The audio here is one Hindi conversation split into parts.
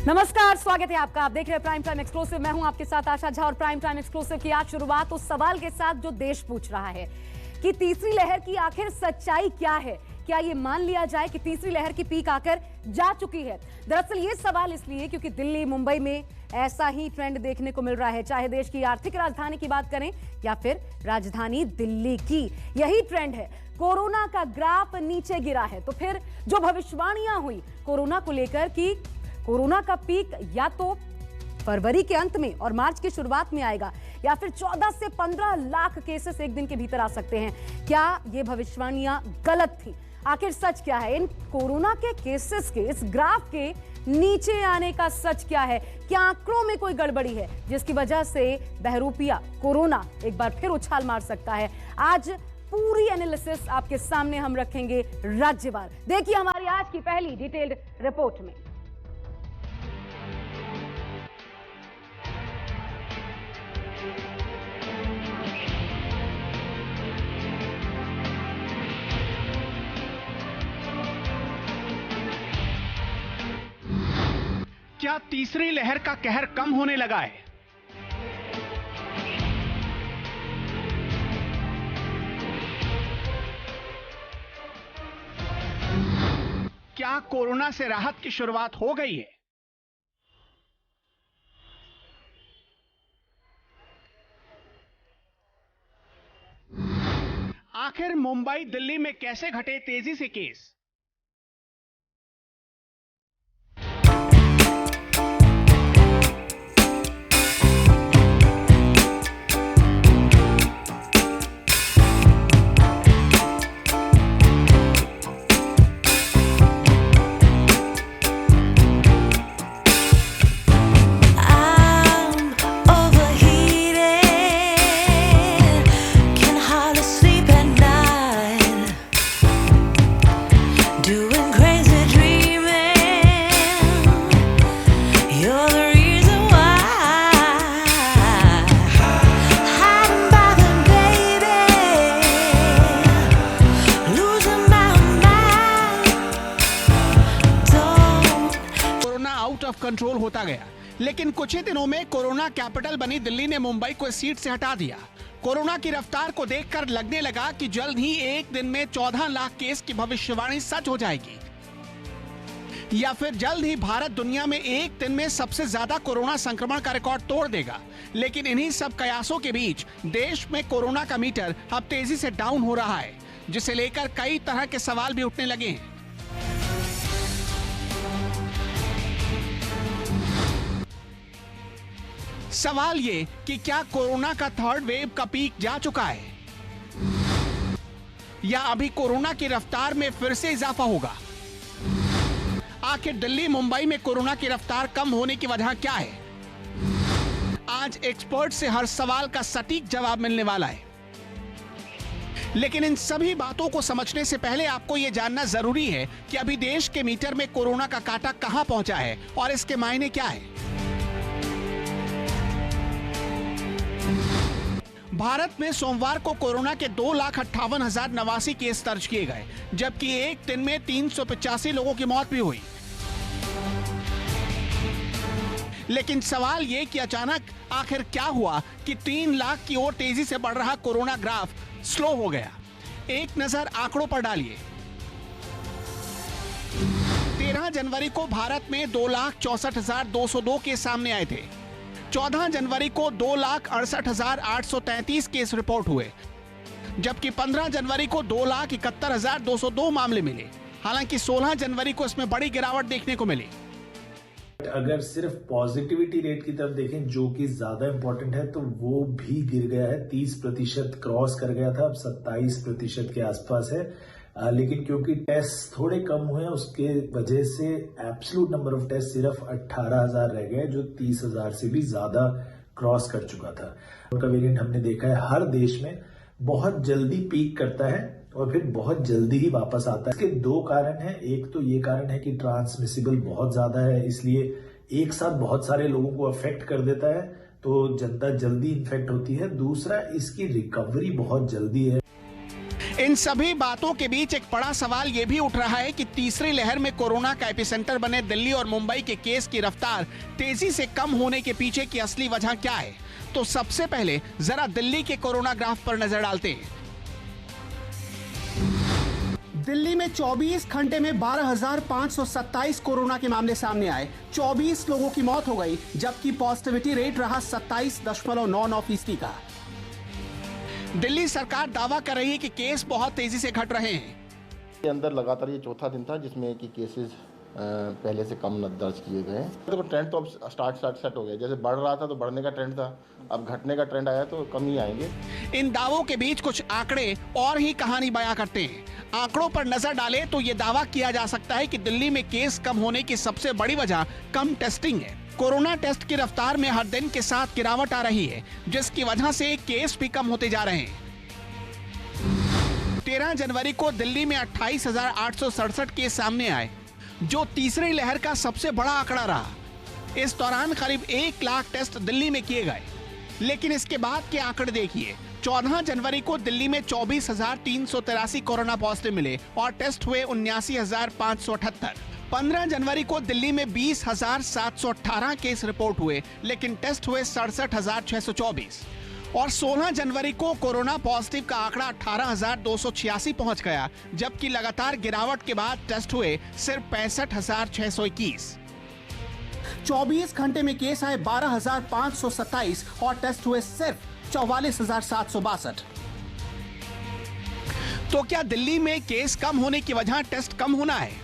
नमस्कार, स्वागत है आपका। आप देख रहे हैं प्राइम टाइम एक्सक्लूसिव। मैं हूं आपके साथ आशा झा और प्राइम टाइम एक्सक्लूसिव की आज शुरुआत उस सवाल के साथ जो देश पूछ रहा है कि तीसरी लहर की आखिर सच्चाई क्या है। क्या ये मान लिया जाए कि तीसरी लहर की पीक आकर जा चुकी है? दरअसल ये सवाल इसलिए क्योंकि दिल्ली, मुंबई में ऐसा ही ट्रेंड देखने को मिल रहा है। चाहे देश की आर्थिक राजधानी की बात करें या फिर राजधानी दिल्ली की, यही ट्रेंड है। कोरोना का ग्राफ नीचे गिरा है। तो फिर जो भविष्यवाणियां हुई कोरोना को लेकर कि कोरोना का पीक या तो फरवरी के अंत में और मार्च की शुरुआत में आएगा या फिर 14 से 15 लाख केसेस एक दिन के भीतर आ सकते हैं, क्या ये भविष्यवाणियां गलत थी? आखिर सच क्या है? इन कोरोना के केसेस के इस ग्राफ के नीचे आने का सच क्या है? क्या आंकड़ों में कोई गड़बड़ी है जिसकी वजह से बहरूपिया कोरोना एक बार फिर उछाल मार सकता है? आज पूरी एनालिसिस आपके सामने हम रखेंगे राज्यवार। देखिए हमारी आज की पहली डिटेल्ड रिपोर्ट में। क्या तीसरी लहर का कहर कम होने लगा है? क्या कोरोना से राहत की शुरुआत हो गई है? आखिर मुंबई, दिल्ली में कैसे घटे तेजी से केस? कंट्रोल होता गया, लेकिन कुछ ही दिनों में कोरोना कैपिटल बनी दिल्ली ने मुंबई को इस सीट से हटा दिया। कोरोना की रफ्तार को देखकर लगने लगा कि जल्द ही एक दिन में 14 लाख केस की भविष्यवाणी सच हो जाएगी, या फिर जल्द ही भारत दुनिया में एक दिन में सबसे ज्यादा कोरोना संक्रमण का रिकॉर्ड तोड़ देगा। लेकिन इन्हीं सब कयासों के बीच देश में कोरोना का मीटर अब तेजी से डाउन हो रहा है, जिसे लेकर कई तरह के सवाल भी उठने लगे हैं। सवाल ये कि क्या कोरोना का थर्ड वेव का पीक जा चुका है या अभी कोरोना की रफ्तार में फिर से इजाफा होगा? आखिर दिल्ली, मुंबई में कोरोना की रफ्तार कम होने की वजह क्या है? आज एक्सपर्ट से हर सवाल का सटीक जवाब मिलने वाला है। लेकिन इन सभी बातों को समझने से पहले आपको यह जानना जरूरी है कि अभी देश के मीटर में कोरोना का कांटा कहां पहुंचा है और इसके मायने क्या है। भारत में सोमवार को कोरोना के 2,58,089 केस दर्ज किए गए, जबकि एक दिन में 385 लोगों की मौत भी हुई। लेकिन सवाल ये कि अचानक आखिर क्या हुआ कि 3 लाख की ओर तेजी से बढ़ रहा कोरोना ग्राफ स्लो हो गया। एक नजर आंकड़ों पर डालिए। 13 जनवरी को भारत में 2,64,202 केस सामने आए थे। 14 जनवरी को 2,68,833 केस रिपोर्ट हुए, जबकि 15 जनवरी को 2,71,202 मामले मिले। हालांकि 16 जनवरी को इसमें बड़ी गिरावट देखने को मिली। अगर सिर्फ पॉजिटिविटी रेट की तरफ देखें, जो कि ज्यादा इंपॉर्टेंट है, तो वो भी गिर गया है। 30% क्रॉस कर गया था, अब 27% के आसपास है। लेकिन क्योंकि टेस्ट थोड़े कम हुए, उसके वजह से एब्सोल्यूट नंबर ऑफ टेस्ट सिर्फ 18,000 रह गए, जो 30,000 से भी ज्यादा क्रॉस कर चुका था। उनका वेरिएंट हमने देखा है हर देश में बहुत जल्दी पीक करता है और फिर बहुत जल्दी ही वापस आता है। इसके 2 कारण हैं। एक तो ये कारण है कि ट्रांसमिसिबल बहुत ज्यादा है, इसलिए एक साथ बहुत सारे लोगों को अफेक्ट कर देता है, तो जनता जल्दी इन्फेक्ट होती है। दूसरा, इसकी रिकवरी बहुत जल्दी है। इन सभी बातों के बीच एक बड़ा सवाल ये भी उठ रहा है कि तीसरी लहर में कोरोना का एपिसेंटर बने दिल्ली और मुंबई के केस की रफ्तार तेजी से कम होने के पीछे की असली वजह क्या है। तो सबसे पहले जरा दिल्ली के कोरोना ग्राफ पर नजर डालते हैं। दिल्ली में 24 घंटे में 12,527 कोरोना के मामले सामने आए। 24 लोगों की मौत हो गई, जबकि पॉजिटिविटी रेट रहा 27.99% का। दिल्ली सरकार दावा कर रही है कि केस बहुत तेजी से घट रहे हैं। के अंदर लगातार ये चौथा दिन था जिसमें कि केसेस पहले से कम दर्ज किए गए। तो ट्रेंड तो अब स्टार्ट हो गया। जैसे बढ़ रहा था तो बढ़ने का ट्रेंड था, अब घटने का ट्रेंड आया तो कम ही आएंगे। इन दावों के बीच कुछ आंकड़े और ही कहानी बयां करते हैं। आंकड़ों पर नजर डालें तो ये दावा किया जा सकता है कि दिल्ली में केस कम होने की सबसे बड़ी वजह कम टेस्टिंग है। कोरोना टेस्ट की रफ्तार में हर दिन के साथ गिरावट आ रही है, जिसकी वजह से केस भी कम होते जा रहे हैं। 13 जनवरी को दिल्ली में 28,867 केस सामने आए, जो तीसरी लहर का सबसे बड़ा आंकड़ा रहा। इस दौरान करीब 1 लाख टेस्ट दिल्ली में किए गए। लेकिन इसके बाद के आंकड़े देखिए। 14 जनवरी को दिल्ली में 24,383 कोरोना पॉजिटिव मिले और टेस्ट हुए 79,578। 15 जनवरी को दिल्ली में 20,718 केस रिपोर्ट हुए, लेकिन टेस्ट हुए 67,624। और 16 जनवरी को कोरोना पॉजिटिव का आंकड़ा 18,286 पहुंच गया, जबकि लगातार गिरावट के बाद टेस्ट हुए सिर्फ 65,621। 24 घंटे में केस आए 12,527 और टेस्ट हुए सिर्फ 44,762। तो क्या दिल्ली में केस कम होने की वजह टेस्ट कम होना है?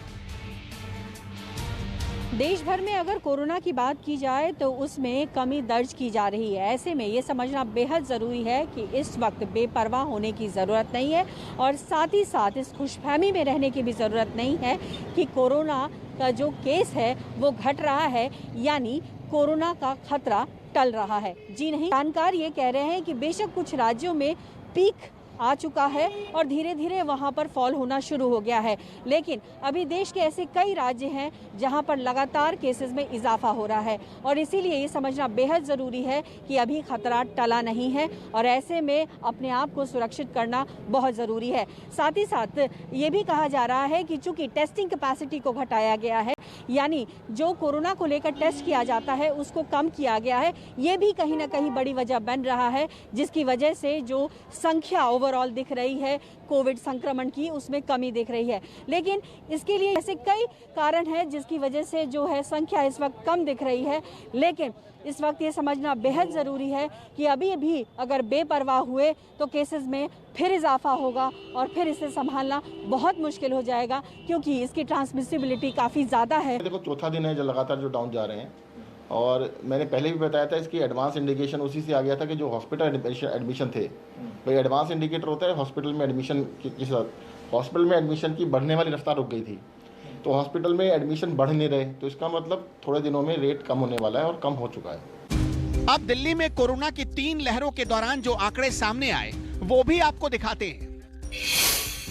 देश भर में अगर कोरोना की बात की जाए तो उसमें कमी दर्ज की जा रही है। ऐसे में ये समझना बेहद ज़रूरी है कि इस वक्त बेपरवाह होने की ज़रूरत नहीं है और साथ ही साथ इस खुशफहमी में रहने की भी ज़रूरत नहीं है कि कोरोना का जो केस है वो घट रहा है, यानी कोरोना का खतरा टल रहा है। जी नहीं, जानकार ये कह रहे हैं कि बेशक कुछ राज्यों में पीक आ चुका है और धीरे धीरे वहां पर फॉल होना शुरू हो गया है, लेकिन अभी देश के ऐसे कई राज्य हैं जहां पर लगातार केसेस में इजाफा हो रहा है और इसीलिए ये समझना बेहद ज़रूरी है कि अभी खतरा टला नहीं है और ऐसे में अपने आप को सुरक्षित करना बहुत ज़रूरी है। साथ ही साथ ये भी कहा जा रहा है कि चूंकि टेस्टिंग कैपेसिटी को घटाया गया है, यानी जो कोरोना को लेकर टेस्ट किया जाता है उसको कम किया गया है, ये भी कहीं ना कहीं बड़ी वजह बन रहा है, जिसकी वजह से जो संख्या ओवरऑल दिख रही है कोविड संक्रमण की उसमें कमी दिख रही है। लेकिन इसके लिए ऐसे कई कारण हैं जिसकी वजह से जो है संख्या इस वक्त कम दिख रही है, लेकिन इस वक्त ये समझना बेहद ज़रूरी है कि अभी भी अगर बेपरवाह हुए तो केसेस में फिर इजाफा होगा और फिर इसे संभालना बहुत मुश्किल हो जाएगा, क्योंकि इसकी ट्रांसमिसिबिलिटी काफ़ी ज़्यादा है। देखो, चौथा दिन है जो लगातार जो डाउन जा रहे हैं और मैंने पहले भी बताया था इसकी एडवांस इंडिकेशन उसी से आ गया था कि जो हॉस्पिटल एडमिशन थे, भाई एडवांस इंडिकेटर होता है हॉस्पिटल में एडमिशन के साथ। हॉस्पिटल में एडमिशन की बढ़ने वाली रफ्तार रुक गई थी, तो हॉस्पिटल में एडमिशन बढ़ नहीं रहे, तो इसका मतलब थोड़े दिनों में रेट कम होने वाला है और कम हो चुका है। अब दिल्ली में कोरोना की 3 लहरों के दौरान जो आंकड़े सामने आए वो भी आपको दिखाते हैं।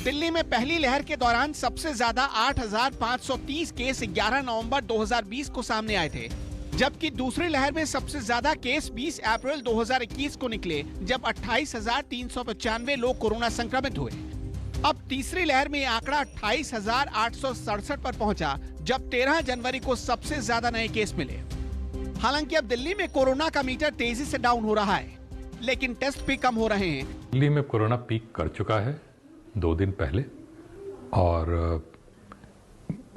दिल्ली में पहली लहर के दौरान सबसे ज्यादा 8,530 केस 11 नवंबर 2020 को सामने आए थे, जबकि दूसरी लहर में सबसे ज्यादा केस 20 अप्रैल 2021 को निकले, जब 28,395 लोग कोरोना संक्रमित हुए। अब तीसरी लहर में आंकड़ा 28,867 पर पहुंचा, जब 13 जनवरी को सबसे ज्यादा नए केस मिले। हालांकि अब दिल्ली में कोरोना का मीटर तेजी से डाउन हो रहा है, लेकिन टेस्ट भी कम हो रहे हैं। दिल्ली में कोरोना पीक कर चुका है 2 दिन पहले और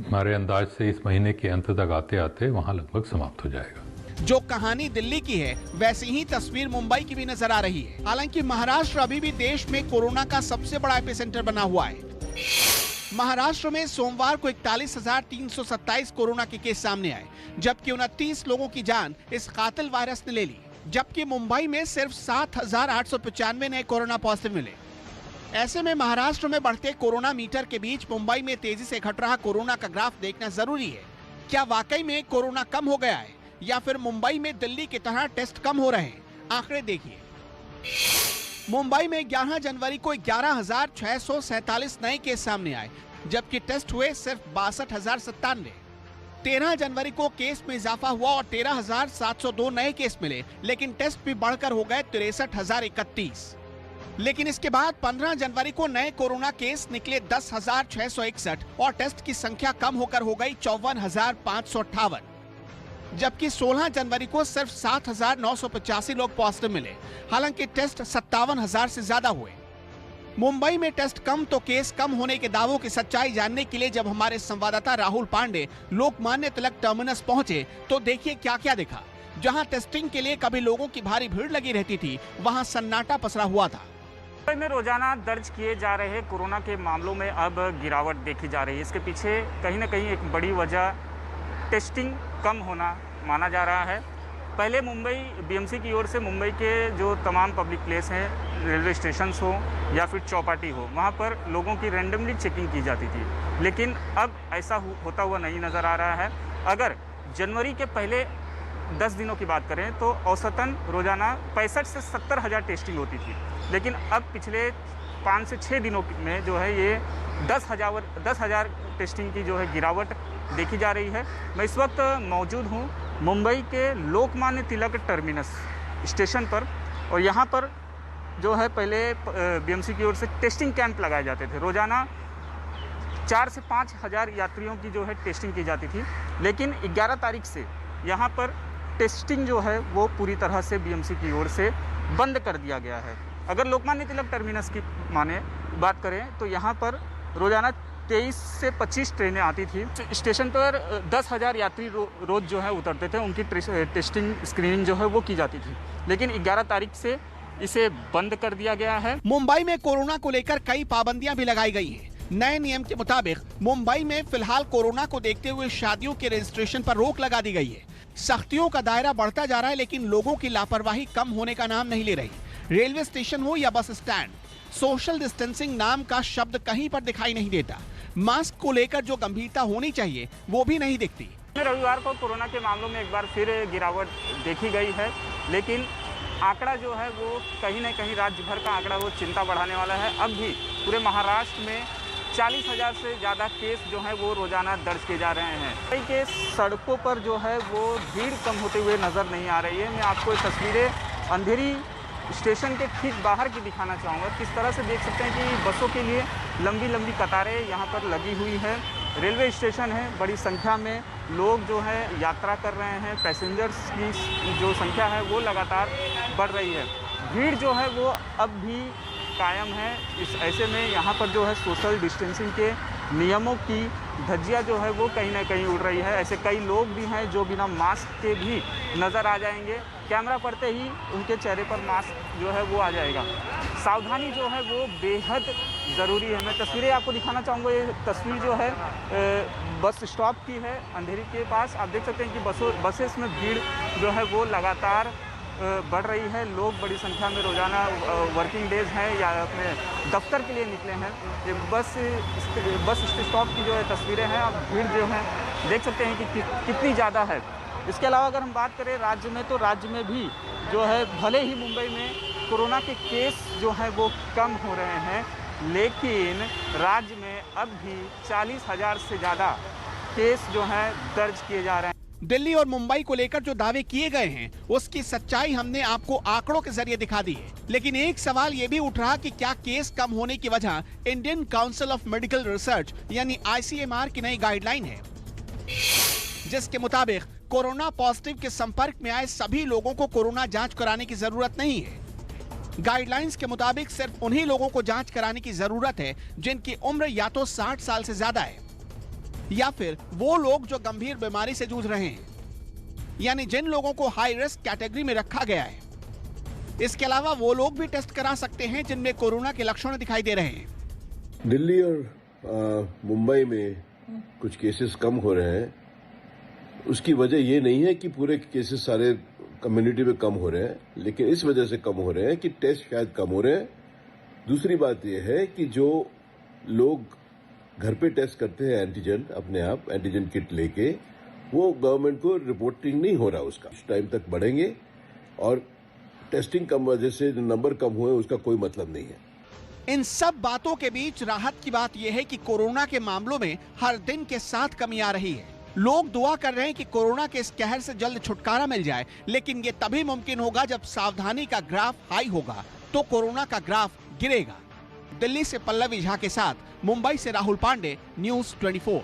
हमारे अंदाज से इस महीने के अंत तक आते आते वहां लगभग समाप्त हो जाएगा। जो कहानी दिल्ली की है वैसी ही तस्वीर मुंबई की भी नजर आ रही है। हालांकि महाराष्ट्र अभी भी देश में कोरोना का सबसे बड़ा एपिसेंटर बना हुआ है। महाराष्ट्र में सोमवार को 41,327 कोरोना के केस सामने आए, जबकि 29 लोगों की जान इस कातिल वायरस ने ले ली, जबकि मुंबई में सिर्फ 7,895 नए कोरोना पॉजिटिव मिले। ऐसे में महाराष्ट्र में बढ़ते कोरोना मीटर के बीच मुंबई में तेजी से घट रहा कोरोना का ग्राफ देखना जरूरी है। क्या वाकई में कोरोना कम हो गया है या फिर मुंबई में दिल्ली की तरह टेस्ट कम हो रहे हैं? आंकड़े देखिए। मुंबई में 11 जनवरी को 11,647 नए केस सामने आए, जबकि टेस्ट हुए सिर्फ 62,097। 13 जनवरी को केस में इजाफा हुआ और 13,702 नए केस मिले, लेकिन टेस्ट भी बढ़कर हो गए 63,031। लेकिन इसके बाद 15 जनवरी को नए कोरोना केस निकले 10,661 और टेस्ट की संख्या कम होकर हो गई 54,558, जबकि 16 जनवरी को सिर्फ 7,985 लोग पॉजिटिव मिले। हालांकि टेस्ट 57,000 से ज्यादा हुए। मुंबई में टेस्ट कम तो केस कम होने के दावों की सच्चाई जानने के लिए जब हमारे संवाददाता राहुल पांडे लोकमान्य तिलक टर्मिनस पहुंचे तो देखिए क्या क्या दिखा। जहां टेस्टिंग के लिए कभी लोगों की भारी भीड़ लगी रहती थी, वहां सन्नाटा पसरा हुआ था। मुंबई में रोजाना दर्ज किए जा रहे कोरोना के मामलों में अब गिरावट देखी जा रही है। इसके पीछे कहीं ना कहीं एक बड़ी वजह टेस्टिंग कम होना माना जा रहा है। पहले मुंबई बीएमसी की ओर से मुंबई के जो तमाम पब्लिक प्लेस हैं, रेलवे स्टेशन हो या फिर चौपाटी हो, वहाँ पर लोगों की रैंडमली चेकिंग की जाती थी, लेकिन अब ऐसा होता हुआ नहीं नज़र आ रहा है। अगर जनवरी के पहले 10 दिनों की बात करें तो औसतन रोजाना 65 से 70 हज़ार टेस्टिंग होती थी, लेकिन अब पिछले 5 से 6 दिनों में जो है ये 10,000 टेस्टिंग की जो है गिरावट देखी जा रही है। मैं इस वक्त मौजूद हूँ मुंबई के लोकमान्य तिलक टर्मिनस स्टेशन पर, और यहाँ पर जो है पहले बीएमसी की ओर से टेस्टिंग कैंप लगाए जाते थे। रोजाना 4 से 5 हज़ार यात्रियों की जो है टेस्टिंग की जाती थी, लेकिन 11 तारीख से यहाँ पर टेस्टिंग जो है वो पूरी तरह से बीएमसी की ओर से बंद कर दिया गया है। अगर लोकमान्य तिलक टर्मिनस की बात करें तो यहाँ पर रोजाना 23 से 25 ट्रेनें आती थी। स्टेशन पर 10,000 यात्री रोज जो है उतरते थे, उनकी टेस्टिंग स्क्रीनिंग जो है वो की जाती थी, लेकिन 11 तारीख से इसे बंद कर दिया गया है। मुंबई में कोरोना को लेकर कई पाबंदियां भी लगाई गई हैं। नए नियम के मुताबिक मुंबई में फिलहाल कोरोना को देखते हुए शादियों के रजिस्ट्रेशन पर रोक लगा दी गई है। सख्तियों का दायरा बढ़ता जा रहा है, लेकिन लोगों की लापरवाही कम होने का नाम नहीं ले रही। रेलवे स्टेशन हो या बस स्टैंड, सोशल डिस्टेंसिंग नाम का शब्द कहीं पर दिखाई नहीं देता। मास्क को लेकर जो गंभीरता होनी चाहिए वो भी नहीं दिखती। रविवार को कोरोना के मामलों में एक बार फिर गिरावट देखी गई है, लेकिन आंकड़ा जो है वो कहीं न कहीं राज्य भर का आंकड़ा वो चिंता बढ़ाने वाला है। अब भी पूरे महाराष्ट्र में 40,000 से ज़्यादा केस जो है वो रोजाना दर्ज किए जा रहे हैं। कई केस सड़कों पर जो है वो भीड़ कम होते हुए नज़र नहीं आ रही है। मैं आपको तस्वीरें अंधेरी स्टेशन के ठीक बाहर की दिखाना चाहूँगा। किस तरह से देख सकते हैं कि बसों के लिए लंबी लंबी कतारें यहाँ पर लगी हुई है। रेलवे स्टेशन है, बड़ी संख्या में लोग जो है यात्रा कर रहे हैं। पैसेंजर्स की जो संख्या है वो लगातार बढ़ रही है। भीड़ जो है वो अब भी कायम है। इस ऐसे में यहाँ पर जो है सोशल डिस्टेंसिंग के नियमों की धज्जियाँ जो है वो कहीं ना कहीं उड़ रही है। ऐसे कई लोग भी हैं जो बिना मास्क के भी नज़र आ जाएंगे। कैमरा पड़ते ही उनके चेहरे पर मास्क जो है वो आ जाएगा। सावधानी जो है वो बेहद ज़रूरी है। मैं तस्वीरें आपको दिखाना चाहूँगा। ये तस्वीर जो है बस स्टॉप की है अंधेरी के पास। आप देख सकते हैं कि बसेस में भीड़ जो है वो लगातार बढ़ रही है। लोग बड़ी संख्या में रोज़ाना वर्किंग डेज हैं या अपने दफ्तर के लिए निकले हैं। ये बस स्टॉप की जो है तस्वीरें हैं। आप भीड़ जो है देख सकते हैं कि कितनी ज़्यादा है। इसके अलावा अगर हम बात करें राज्य में, तो राज्य में भी जो है भले ही मुंबई में कोरोना के केस जो हैं वो कम हो रहे हैं, लेकिन राज्य में अब भी 40,000 से ज़्यादा केस जो हैं दर्ज किए जा रहे हैं। दिल्ली और मुंबई को लेकर जो दावे किए गए हैं उसकी सच्चाई हमने आपको आंकड़ों के जरिए दिखा दी है। लेकिन एक सवाल ये भी उठ रहा कि क्या केस कम होने की वजह Indian council of medical research यानी ICMR की नई गाइडलाइन है, जिसके मुताबिक कोरोना पॉजिटिव के संपर्क में आए सभी लोगों को कोरोना जांच कराने की जरूरत नहीं है। गाइडलाइंस के मुताबिक सिर्फ उन्हीं लोगों को जांच कराने की जरूरत है जिनकी उम्र या तो 60 साल से ज्यादा है या फिर वो लोग जो गंभीर बीमारी से जूझ रहे हैं, यानी जिन लोगों को हाई रिस्क कैटेगरी में रखा गया है। इसके अलावा वो लोग भी टेस्ट करा सकते हैं जिनमें कोरोना के लक्षण दिखाई दे रहे हैं। दिल्ली और मुंबई में कुछ केसेस कम हो रहे हैं। उसकी वजह ये नहीं है कि पूरे केसेस सारे कम्युनिटी में कम हो रहे हैं, लेकिन इस वजह से कम हो रहे हैं कि टेस्ट शायद कम हो रहे हैं। दूसरी बात यह है कि जो लोग घर पे टेस्ट करते हैं एंटीजन, अपने आप एंटीजन किट लेके, वो गवर्नमेंट को रिपोर्टिंग नहीं हो रहा। उसका टाइम तक बढ़ेंगे और टेस्टिंग कम वजह से जो नंबर कम हुए उसका कोई मतलब नहीं है। इन सब बातों के बीच राहत की बात यह है कि कोरोना के मामलों में हर दिन के साथ कमी आ रही है। लोग दुआ कर रहे हैं कि कोरोना के इस कहर से जल्द छुटकारा मिल जाए, लेकिन ये तभी मुमकिन होगा जब सावधानी का ग्राफ हाई होगा, तो कोरोना का ग्राफ गिरेगा। दिल्ली से पल्लवी झा के साथ मुंबई से राहुल पांडे, न्यूज़ 24।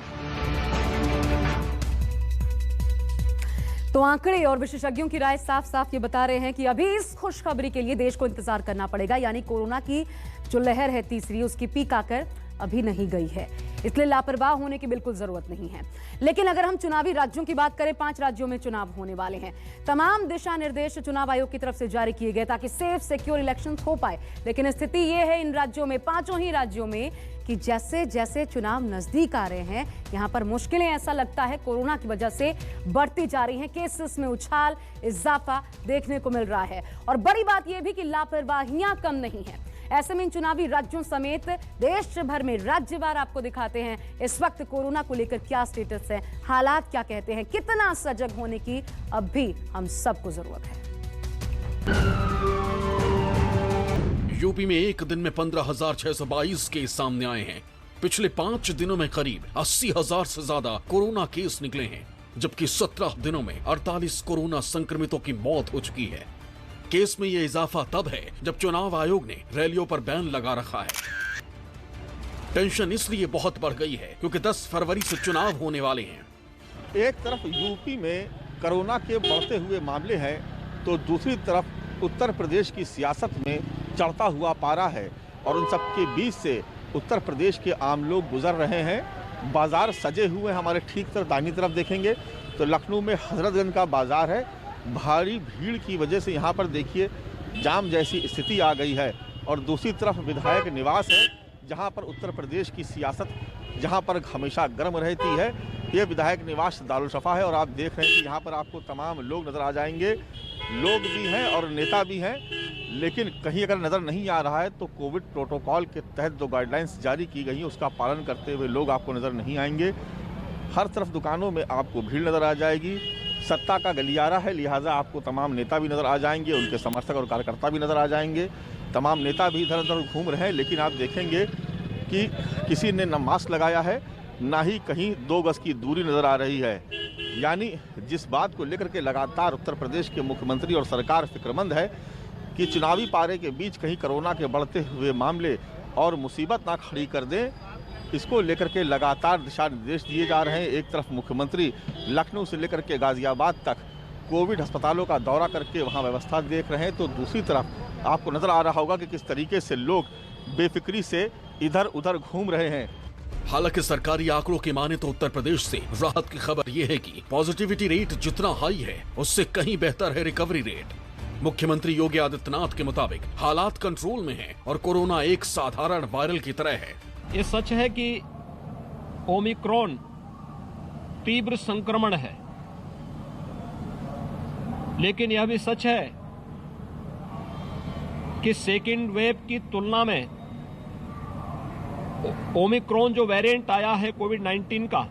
तो आंकड़े और विशेषज्ञों की राय साफ साफ ये बता रहे हैं कि अभी इस खुशखबरी के लिए देश को इंतजार करना पड़ेगा, यानी कोरोना की जो लहर है तीसरी, उसकी पीक आकर अभी नहीं गई है, इसलिए लापरवाह होने की बिल्कुल जरूरत नहीं है। लेकिन अगर हम चुनावी राज्यों की बात करें, 5 राज्यों में चुनाव होने वाले हैं। तमाम दिशा निर्देश चुनाव आयोग की तरफ से जारी किए गए ताकि सेफ सिक्योर इलेक्शंस हो पाए। लेकिन स्थिति यह है इन राज्यों में, 5 ही राज्यों में, कि जैसे जैसे चुनाव नजदीक आ रहे हैं, यहां पर मुश्किलें ऐसा लगता है कोरोना की वजह से बढ़ती जा रही हैं। केसेस में उछाल, इजाफा देखने को मिल रहा है। और बड़ी बात यह भी कि लापरवाहियां कम नहीं है। ऐसे में इन चुनावी राज्यों समेत देश भर में राज्यवार आपको दिखाते हैं इस वक्त कोरोना को लेकर क्या स्टेटस है, हालात क्या कहते हैं, कितना सजग होने की अब भी हम सबको जरूरत है। यूपी में एक दिन में 15,622 केस सामने आए हैं। पिछले 5 दिनों में करीब 80,000 से ज्यादा कोरोना केस निकले हैं, जबकि 17 दिनों में 48 कोरोना संक्रमितों की मौत हो चुकी है। केस में ये इजाफा तब है जब चुनाव आयोग ने रैलियों पर बैन लगा रखा है। टेंशन इसलिए बहुत बढ़ गई है क्योंकि 10 फरवरी से चुनाव होने वाले हैं। एक तरफ यूपी में कोरोना के बढ़ते हुए मामले हैं, तो दूसरी तरफ उत्तर प्रदेश की सियासत में चढ़ता हुआ पारा है और उन सब के बीच से उत्तर प्रदेश के आम लोग गुजर रहे हैं। बाजार सजे हुए, हमारे ठीक तरफ दाहिनी तरफ देखेंगे तो लखनऊ में हजरतगंज का बाजार है। भारी भीड़ की वजह से यहाँ पर देखिए जाम जैसी स्थिति आ गई है। और दूसरी तरफ विधायक निवास है, जहाँ पर उत्तर प्रदेश की सियासत जहाँ पर हमेशा गर्म रहती है, ये विधायक निवास दारुल-शफ़ा है। और आप देख रहे हैं कि यहाँ पर आपको तमाम लोग नज़र आ जाएंगे, लोग भी हैं और नेता भी हैं। लेकिन कहीं अगर नज़र नहीं आ रहा है तो कोविड प्रोटोकॉल के तहत जो गाइडलाइंस जारी की गई हैं उसका पालन करते हुए लोग आपको नज़र नहीं आएंगे। हर तरफ दुकानों में आपको भीड़ नज़र आ जाएगी। सत्ता का गलियारा है, लिहाजा आपको तमाम नेता भी नज़र आ जाएंगे, उनके समर्थक और कार्यकर्ता भी नज़र आ जाएंगे। तमाम नेता भी इधर उधर घूम रहे हैं, लेकिन आप देखेंगे कि किसी ने न मास्क लगाया है, ना ही कहीं 2 गज की दूरी नज़र आ रही है। यानी जिस बात को लेकर के लगातार उत्तर प्रदेश के मुख्यमंत्री और सरकार फिक्रमंद है कि चुनावी पारे के बीच कहीं कोरोना के बढ़ते हुए मामले और मुसीबत ना खड़ी कर दें, इसको लेकर के लगातार दिशा निर्देश दिए जा रहे हैं। एक तरफ मुख्यमंत्री लखनऊ से लेकर के गाजियाबाद तक कोविड अस्पतालों का दौरा करके वहां व्यवस्था देख रहे हैं, तो दूसरी तरफ आपको नज़र आ रहा होगा कि किस तरीके से लोग बेफिक्री से इधर उधर घूम रहे हैं। हालांकि सरकारी आंकड़ों की माने तो उत्तर प्रदेश से राहत की खबर यह है कि पॉजिटिविटी रेट जितना हाई है उससे कहीं बेहतर है रिकवरी रेट। मुख्यमंत्री योगी आदित्यनाथ के मुताबिक हालात कंट्रोल में हैं और कोरोना एक साधारण वायरल की तरह है। ये सच है कि ओमिक्रॉन तीव्र संक्रमण है, लेकिन यह भी सच है कि सेकेंड वेव की तुलना में ओमिक्रॉन जो वेरिएंट आया है कोविड-19 का,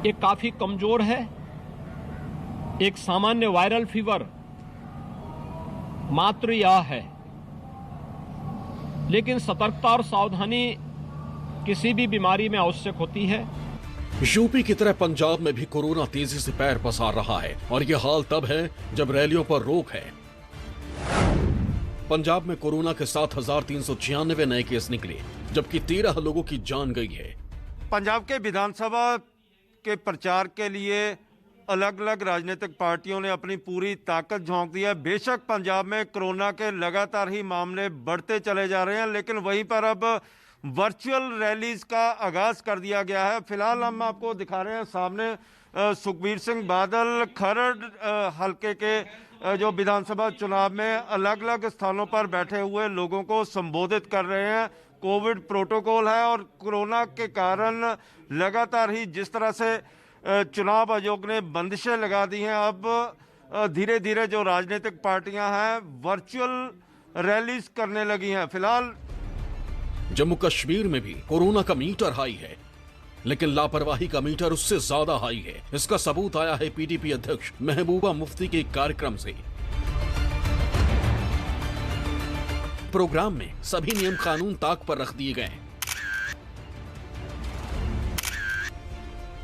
ये काफी कमजोर है। एक सामान्य वायरल फीवर मात्र यह है, लेकिन सतर्कता और सावधानी किसी भी बीमारी में आवश्यक होती है। यूपी की तरह पंजाब में भी कोरोना तेजी से पैर पसार रहा है और यह हाल तब है जब रैलियों पर रोक है। पंजाब में कोरोना के 7,396 नए केस निकले, जबकि 13 लोगों की जान गई है। पंजाब के विधानसभा के प्रचार के लिए अलग अलग राजनीतिक पार्टियों ने अपनी पूरी ताकत झोंक दी है। बेशक पंजाब में कोरोना के लगातार ही मामले बढ़ते चले जा रहे हैं, लेकिन वहीं पर अब वर्चुअल रैलीज का आगाज कर दिया गया है। फिलहाल हम आपको दिखा रहे हैं सामने सुखबीर सिंह बादल खरड़ हल्के के जो विधानसभा चुनाव में अलग अलग स्थानों पर बैठे हुए लोगों को संबोधित कर रहे हैं। कोविड प्रोटोकॉल है और कोरोना के कारण लगातार ही जिस तरह से चुनाव आयोग ने बंदिशें लगा दी हैं, अब धीरे धीरे जो राजनीतिक पार्टियां हैं वर्चुअल रैलीज करने लगी हैं। फिलहाल जम्मू कश्मीर में भी कोरोना का मीटर हाई है, लेकिन लापरवाही का मीटर उससे ज्यादा हाई है। इसका सबूत आया है पीडीपी अध्यक्ष महबूबा मुफ्ती के एक कार्यक्रम से। प्रोग्राम में सभी नियम कानून ताक पर रख दिए गए।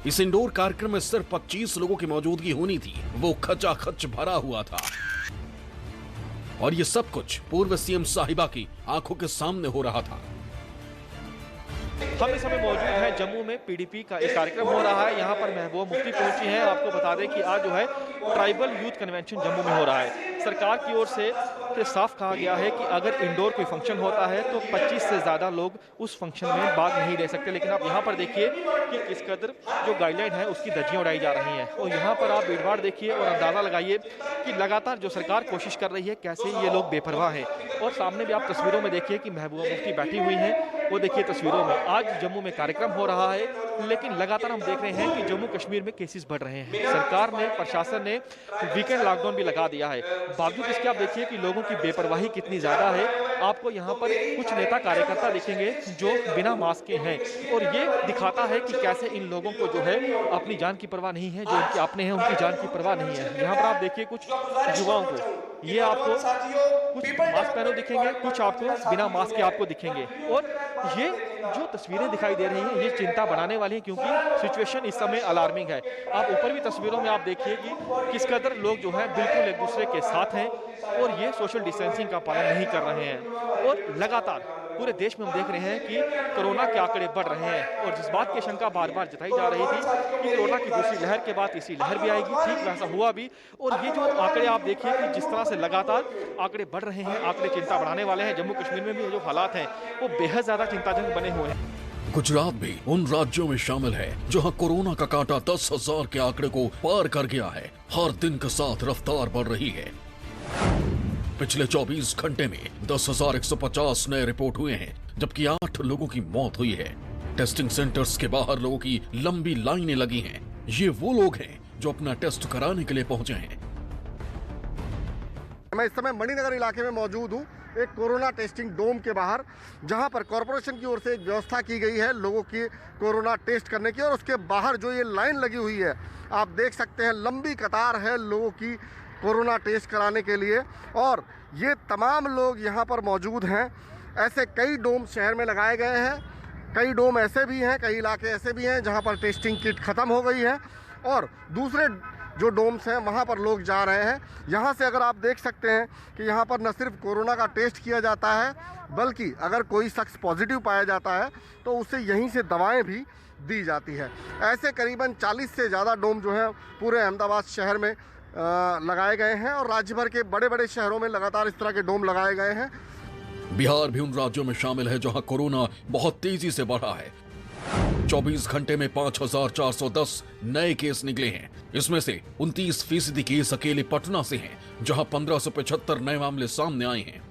इस इंडोर कार्यक्रम में सिर्फ 25 लोगों की मौजूदगी होनी थी, वो खचाखच भरा हुआ था। और ये सब कुछ पूर्व सीएम साहिबा की आंखों के सामने हो रहा था। हम इस समय मौजूद हैं जम्मू में, पीडीपी का एक कार्यक्रम हो रहा है। यहाँ पर महबूबा मुफ्ती पहुंची हैं। आपको बता दें कि आज जो है ट्राइबल यूथ कन्वेंशन जम्मू में हो रहा है। सरकार की ओर से साफ कहा गया है कि अगर इंडोर कोई फंक्शन होता है तो 25 से ज़्यादा लोग उस फंक्शन में भाग नहीं ले सकते। लेकिन आप यहाँ पर देखिए कि किस कदर जो गाइडलाइन है उसकी धज्जियाँ उड़ाई जा रही हैं। और यहाँ पर आप भीड़भाड़ देखिए और अंदाज़ा लगाइए कि लगातार जो सरकार कोशिश कर रही है कैसे ये लोग बेपरवाह हैं। और सामने भी आप तस्वीरों में देखिए कि महबूबा मुफ्ती बैठी हुई हैं, वो देखिए तस्वीरों में। आज जम्मू में कार्यक्रम हो रहा है, लेकिन लगातार हम देख रहे हैं कि जम्मू कश्मीर में केसेस बढ़ रहे हैं। सरकार ने, प्रशासन ने वीकेंड लॉकडाउन भी लगा दिया है। बावजूद इसके आप देखिए कि लोगों की बेपरवाही कितनी ज़्यादा है। आपको यहाँ पर कुछ नेता कार्यकर्ता दिखेंगे जो बिना मास्क के हैं, और ये दिखाता है कि कैसे इन लोगों को जो है अपनी जान की परवाह नहीं है, जो इनके अपने हैं उनकी जान की परवाह नहीं है। यहाँ पर आप देखिए कुछ युवाओं को, ये आपको कुछ मास्क पहने दिखेंगे, कुछ आपको बिना मास्क के आपको दिखेंगे। और ये जो तस्वीरें दिखाई दे रही हैं ये चिंता बढ़ाने वाली है, क्योंकि सिचुएशन इस समय अलार्मिंग है। आप ऊपर भी तस्वीरों में आप देखिए कि किस कदर लोग जो है बिल्कुल एक दूसरे के साथ हैं और ये सोशल डिस्टेंसिंग का पालन नहीं कर रहे हैं। और लगातार पूरे देश में हम देख रहे हैं कि कोरोना के आंकड़े बढ़ रहे हैं। और जिस बात की शंका बार बार जताई जा रही थी कि कोरोना की दूसरी लहर के बाद तीसरी लहर भी आएगी, ठीक वैसा हुआ भी। और ये जो आंकड़े आप देखिए कि जिस तरह से लगातार आंकड़े बढ़ रहे हैं, आंकड़े चिंता बढ़ाने वाले हैं। जम्मू कश्मीर में भी जो हालात हैं वो बेहद ज्यादा चिंताजनक बने हुए हैं। गुजरात भी उन राज्यों में शामिल है जहां कोरोना का कांटा 10,000 के आंकड़े को पार कर गया है। हर दिन के साथ रफ्तार बढ़ रही है। पिछले 24 घंटे में 10,150 नए रिपोर्ट हुए हैं, जबकि 8 लोगों की मौत हुई है। टेस्टिंग सेंटर्स के बाहर लोगों की लंबी लाइनें लगी हैं। ये वो लोग हैं जो अपना टेस्ट कराने के लिए पहुंचे हैं। मैं इस समय मणिनगर इलाके में मौजूद हूँ, एक कोरोना टेस्टिंग डोम के बाहर, जहां पर कॉरपोरेशन की ओर से एक व्यवस्था की गई है लोगों की कोरोना टेस्ट करने की। और उसके बाहर जो ये लाइन लगी हुई है, आप देख सकते हैं लंबी कतार है लोगों की कोरोना टेस्ट कराने के लिए। और ये तमाम लोग यहाँ पर मौजूद हैं। ऐसे कई डोम शहर में लगाए गए हैं, कई डोम ऐसे भी हैं, कई इलाके ऐसे भी हैं जहाँ पर टेस्टिंग किट ख़त्म हो गई है और दूसरे जो डोम्स हैं वहाँ पर लोग जा रहे हैं। यहाँ से अगर आप देख सकते हैं कि यहाँ पर न सिर्फ कोरोना का टेस्ट किया जाता है, बल्कि अगर कोई शख्स पॉजिटिव पाया जाता है तो उसे यहीं से दवाएं भी दी जाती है। ऐसे करीबन 40 से ज़्यादा डोम जो है पूरे अहमदाबाद शहर में लगाए गए हैं और राज्य भर के बड़े बड़े शहरों में लगातार इस तरह के डोम लगाए गए हैं। बिहार भी उन राज्यों में शामिल है जहां कोरोना बहुत तेजी से बढ़ा है। 24 घंटे में 5,410 नए केस निकले हैं। इसमें से 29% केस अकेले पटना से हैं, जहां 1575 नए मामले सामने आए हैं।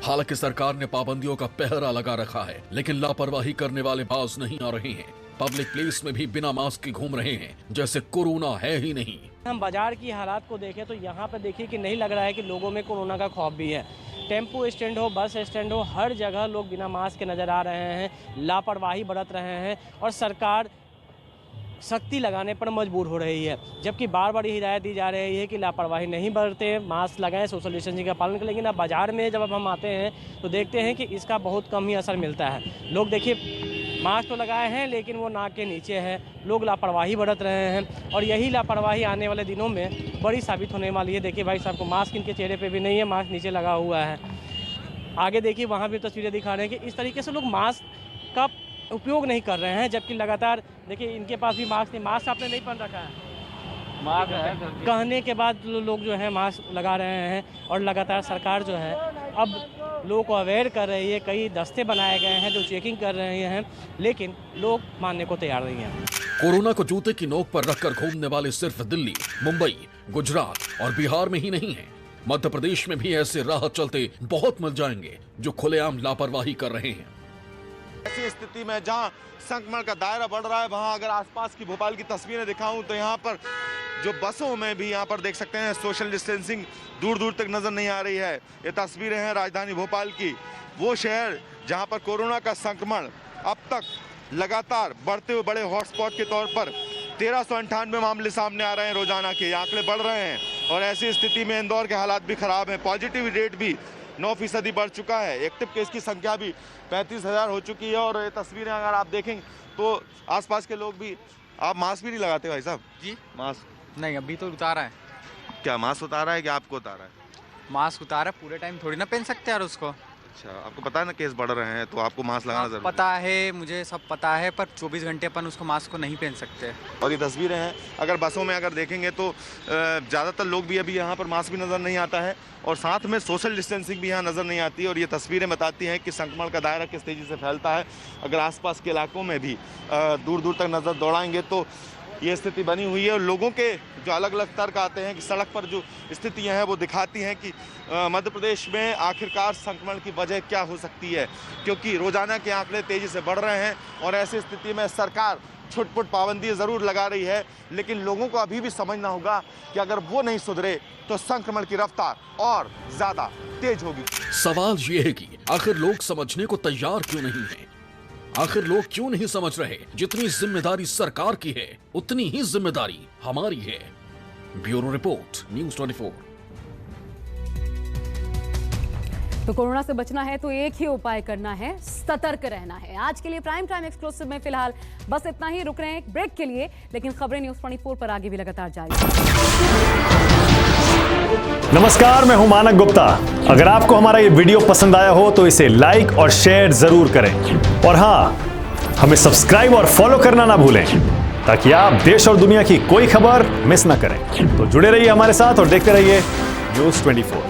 हालांकि सरकार ने पाबंदियों का पहरा लगा रखा है, लेकिन लापरवाही करने वाले बाज नहीं आ रहे हैं। पब्लिक प्लेस में भी बिना मास्क के घूम रहे हैं जैसे कोरोना है ही नहीं। हम बाजार की हालात को देखें तो यहाँ पर देखिए कि नहीं लग रहा है कि लोगों में कोरोना का खौफ भी है। टेम्पो स्टैंड हो, बस स्टैंड हो, हर जगह लोग बिना मास्क के नज़र आ रहे हैं, लापरवाही बरत रहे हैं और सरकार सख्ती लगाने पर मजबूर हो रही है। जबकि बार बार हिदायत दी जा रही है कि लापरवाही नहीं बरतें, मास्क लगाएं, सोशल डिस्टेंसिंग का पालन करें। लेकिन अब बाज़ार में जब हम आते हैं तो देखते हैं कि इसका बहुत कम ही असर मिलता है। लोग देखिए मास्क तो लगाए हैं लेकिन वो नाक के नीचे है। लोग लापरवाही बरत रहे हैं और यही लापरवाही आने वाले दिनों में बड़ी साबित होने वाली है। देखिए भाई साहब को मास्क इनके चेहरे पे भी नहीं है, मास्क नीचे लगा हुआ है। आगे देखिए वहाँ भी तस्वीरें दिखा रहे हैं कि इस तरीके से लोग मास्क का उपयोग नहीं कर रहे हैं, जबकि लगातार देखिए इनके पास भी मास्क नहीं। मास्क आपने नहीं पहन रखा है, मास्क है कहने के बाद लोग जो है मास्क लगा रहे हैं और लगातार सरकार जो है अब लोगों को अवेयर कर रही है। कई दस्ते बनाए गए हैं जो चेकिंग कर रहे हैं, लेकिन लोग मानने को तैयार नहीं हैं। कोरोना को जूते की नोक पर रखकर घूमने वाले सिर्फ दिल्ली, मुंबई, गुजरात और बिहार में ही नहीं है। मध्य प्रदेश में भी ऐसे राह चलते बहुत मिल जाएंगे जो खुलेआम लापरवाही कर रहे हैं। ऐसी स्थिति में जहां संक्रमण का दायरा बढ़ रहा है, वहां अगर आसपास की भोपाल की तस्वीरें दिखाऊं तो यहाँ पर जो बसों में भी यहाँ पर देख सकते हैं सोशल डिस्टेंसिंग दूर दूर तक नजर नहीं आ रही है। ये तस्वीरें हैं राजधानी भोपाल की, वो शहर जहाँ पर कोरोना का संक्रमण अब तक लगातार बढ़ते हुए बड़े हॉटस्पॉट के तौर पर 1398 मामले सामने आ रहे हैं रोजाना के, आंकड़े बढ़ रहे हैं। और ऐसी स्थिति में इंदौर के हालात भी खराब हैं। पॉजिटिव रेट भी 9% बढ़ चुका है। एक्टिव केस की संख्या भी 35,000 हो चुकी है। और ये तस्वीरें अगर आप देखें तो आसपास के लोग भी, आप मास्क भी नहीं लगाते भाई साहब? जी मास्क नहीं, अभी तो उतारा है। क्या मास्क उतारा है कि आपको उतारा है? मास्क उतारा पूरे टाइम थोड़ी ना पहन सकते यार उसको। अच्छा, आपको पता है ना केस बढ़ रहे हैं तो आपको मास्क लगाना जरूरी है। पता है, मुझे सब पता है, पर 24 घंटे अपन उसको मास्क को नहीं पहन सकते। और ये तस्वीरें हैं, अगर बसों में अगर देखेंगे तो ज़्यादातर लोग भी अभी यहाँ पर मास्क भी नज़र नहीं आता है और साथ में सोशल डिस्टेंसिंग भी यहाँ नज़र नहीं आती है। और ये तस्वीरें बताती हैं कि संक्रमण का दायरा किस तेज़ी से फैलता है। अगर आसपास के इलाकों में भी दूर दूर तक नज़र दौड़ाएंगे तो ये स्थिति बनी हुई है। और लोगों के जो अलग अलग तर्क आते हैं कि सड़क पर जो स्थितियां हैं वो दिखाती हैं कि मध्य प्रदेश में आखिरकार संक्रमण की वजह क्या हो सकती है, क्योंकि रोजाना के आंकड़े तेजी से बढ़ रहे हैं और ऐसी स्थिति में सरकार छुटपुट पाबंदी ज़रूर लगा रही है, लेकिन लोगों को अभी भी समझना होगा कि अगर वो नहीं सुधरे तो संक्रमण की रफ्तार और ज़्यादा तेज होगी। सवाल ये है कि आखिर लोग समझने को तैयार क्यों नहीं है? आखिर लोग क्यों नहीं समझ रहे? जितनी जिम्मेदारी सरकार की है उतनी ही जिम्मेदारी हमारी है। Bureau report, news 24। तो कोरोना से बचना है तो एक ही उपाय करना है, सतर्क रहना है। आज के लिए प्राइम टाइम एक्सक्लूसिव में फिलहाल बस इतना ही। रुक रहे हैं एक ब्रेक के लिए, लेकिन खबरें न्यूज़ 24 पर आगे भी लगातार जारी। नमस्कार, मैं हूं मानक गुप्ता। अगर आपको हमारा ये वीडियो पसंद आया हो तो इसे लाइक और शेयर जरूर करें और हां, हमें सब्सक्राइब और फॉलो करना ना भूलें ताकि आप देश और दुनिया की कोई खबर मिस ना करें। तो जुड़े रहिए हमारे साथ और देखते रहिए न्यूज़ 24।